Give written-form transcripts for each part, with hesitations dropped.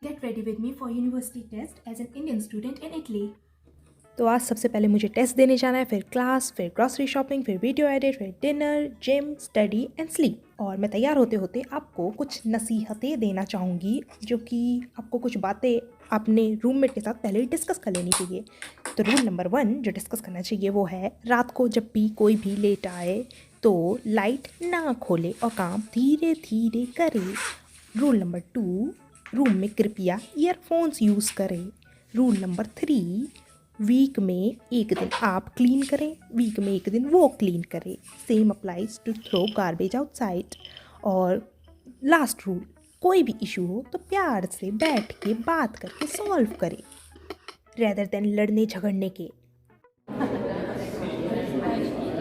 Get ready with me for university test as an Indian student in Italy. तो आज सबसे पहले मुझे टेस्ट देने जाना है, फिर क्लास, फिर ग्रॉसरी शॉपिंग, फिर वीडियो एडिट, फिर dinner, gym, study and sleep. और मैं तैयार होते होते आपको कुछ नसीहतें देना चाहूँगी, जो कि आपको कुछ बातें अपने रूममेट के साथ पहले ही डिस्कस कर लेनी चाहिए। तो रूल नंबर 1 जो डिस्कस करना चाहिए वो है, रात को जब भी कोई भी लेट आए तो लाइट ना खोले और काम धीरे धीरे करे। रूल नंबर 2, रूम में कृपया ईयरफोन्स यूज़ करें। रूल नंबर 3, वीक में एक दिन आप क्लीन करें, वीक में एक दिन वो क्लीन करें। Same applies to throw garbage outside. और लास्ट रूल, कोई भी इशू हो तो प्यार से बैठ के बात करके सॉल्व करें, रेदर देन लड़ने झगड़ने के।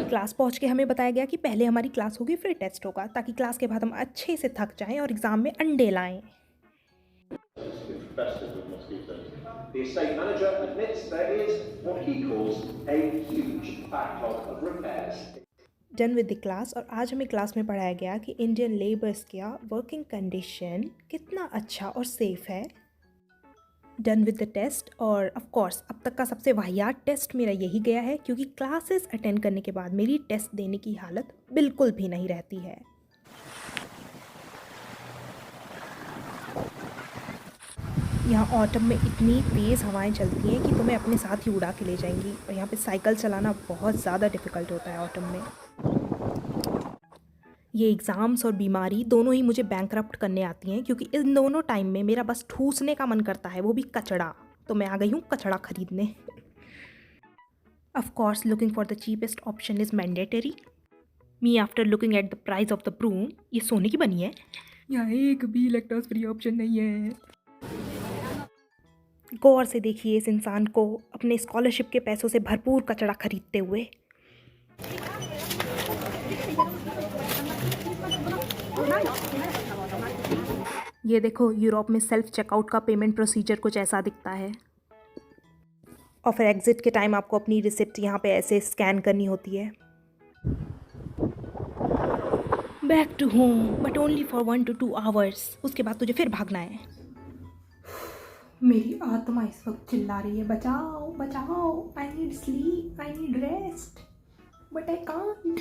क्लास पहुंच के हमें बताया गया कि पहले हमारी क्लास होगी फिर टेस्ट होगा, ताकि क्लास के बाद हम अच्छे से थक जाएं और एग्ज़ाम में अंडे लाएं। The estate manager admits there is what he calls a huge backlog of repairs. Done with the class. और आज हमें क्लास में पढ़ाया गया कि इंडियन लेबर्स का वर्किंग कंडीशन कितना अच्छा और सेफ है। Done with the test. और ऑफ कोर्स अब तक का सबसे वाहियात टेस्ट मेरा यही गया है, क्योंकि क्लासेस अटेंड करने के बाद मेरी टेस्ट देने की हालत बिल्कुल भी नहीं रहती है। यहाँ ऑटम में इतनी तेज़ हवाएं चलती हैं कि तुम्हें अपने साथ ही उड़ा के ले जाएंगी। और यहाँ पे साइकिल चलाना बहुत ज़्यादा डिफ़िकल्ट होता है ऑटम में। ये एग्ज़ाम्स और बीमारी दोनों ही मुझे बैंकरप्ट करने आती हैं, क्योंकि इन दोनों टाइम में मेरा बस ठूसने का मन करता है, वो भी कचड़ा। तो मैं आ गई हूँ कचड़ा खरीदने। Of course looking for the cheapest option is mandatory. Me after looking at the price of the broom, ये सोने की बनी है, यहाँ एक भी लैक्टोज फ्री ऑप्शन नहीं है। गौर से देखिए इस इंसान को अपने स्कॉलरशिप के पैसों से भरपूर कचड़ा खरीदते हुए। ये देखो, यूरोप में सेल्फ चेकआउट का पेमेंट प्रोसीजर कुछ ऐसा दिखता है। और फिर एग्ज़िट के टाइम आपको अपनी रिसिप्ट यहाँ पे ऐसे स्कैन करनी होती है। Back to home but only for 1 to 2 hours। उसके बाद तुझे फिर भागना है। मेरी आत्मा इस वक्त चिल्ला रही है, बचाओ बचाओ, I need sleep, I need rest, but I can't.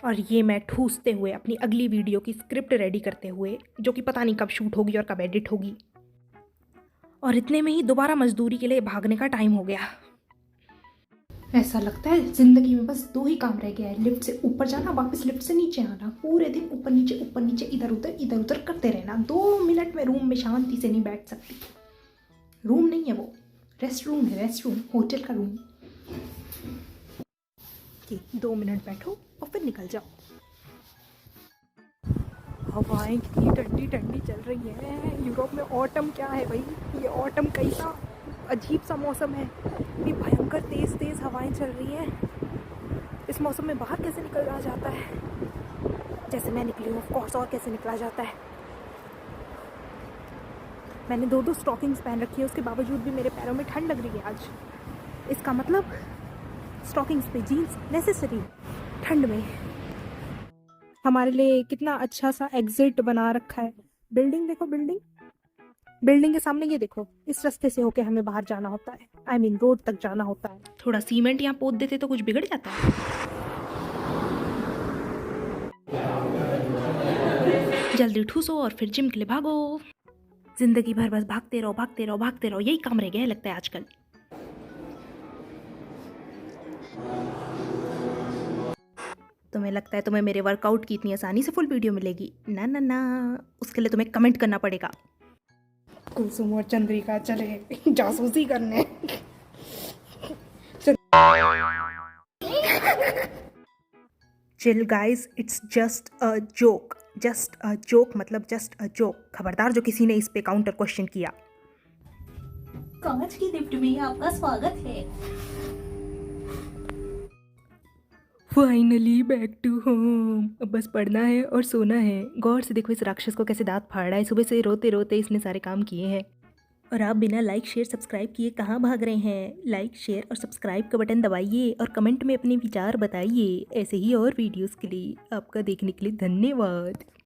और ये मैं ठूसते हुए अपनी अगली वीडियो की स्क्रिप्ट रेडी करते हुए, जो कि पता नहीं कब शूट होगी और कब एडिट होगी। और इतने में ही दोबारा मजदूरी के लिए भागने का टाइम हो गया। ऐसा लगता है ज़िंदगी में बस 2 ही काम रह गया है, लिफ्ट से ऊपर जाना, वापस लिफ्ट से नीचे आना। पूरे दिन ऊपर नीचे इधर उधर करते रहना। 2 मिनट में रूम में शांति से नहीं बैठ सकती। रूम नहीं है वो, रेस्ट रूम है, रेस्ट रूम, होटल का रूम। 2 मिनट बैठो और फिर निकल जाओ। हवाएं कितनी ठंडी ठंडी चल रही है। यूरोप में ऑटम क्या है भाई, ये ऑटम कैसा अजीब सा मौसम है। ये भयंकर तेज़ तेज़ हवाएं चल रही हैं। इस मौसम में बाहर कैसे निकला जाता है, जैसे मैं निकली हूँ ऑफ कोर्स, और कैसे निकला जाता है। मैंने 2 स्टॉकिंग्स पहन रखी है, उसके बावजूद भी मेरे पैरों में ठंड लग रही है आज। इसका मतलब स्टॉकिंग्स पे जीन्स नेसेसरी ठंड में। हमारे लिए कितना अच्छा सा एग्जिट बना रखा है। बिल्डिंग देखो, बिल्डिंग के सामने ये देखो, इस रास्ते से होके हमें बाहर जाना होता है, आई मीन रोड तक जाना होता है। थोड़ा सीमेंट यहाँ पोत देते तो कुछ बिगड़ जाता है। जल्दी ठूसो और फिर जिम के लिए भागो। जिंदगी भर बस भागते रहो, यही काम रह गया है लगता है आजकल। तुम्हें लगता है तुम्हें मेरे वर्कआउट की इतनी आसानी से फुल वीडियो मिलेगी? ना ना ना, उसके लिए तुम्हें कमेंट करना पड़ेगा। कुलसुम और चंद्रिका चले जासूसी करने। Chill guys, it's just a joke. मतलब जस्ट अ जोक। खबरदार जो किसी ने इस पे काउंटर क्वेश्चन किया। कांच की लिफ्ट में आपका स्वागत है। Finally back to home. अब बस पढ़ना है और सोना है। गौर से देखो इस राक्षस को कैसे दांत फाड़ रहा है। सुबह से रोते रोते इसने सारे काम किए हैं। और आप बिना लाइक शेयर सब्सक्राइब किए कहाँ भाग रहे हैं? लाइक शेयर और सब्सक्राइब का बटन दबाइए और कमेंट में अपने विचार बताइए। ऐसे ही और वीडियोस के लिए आपका देखने के लिए धन्यवाद।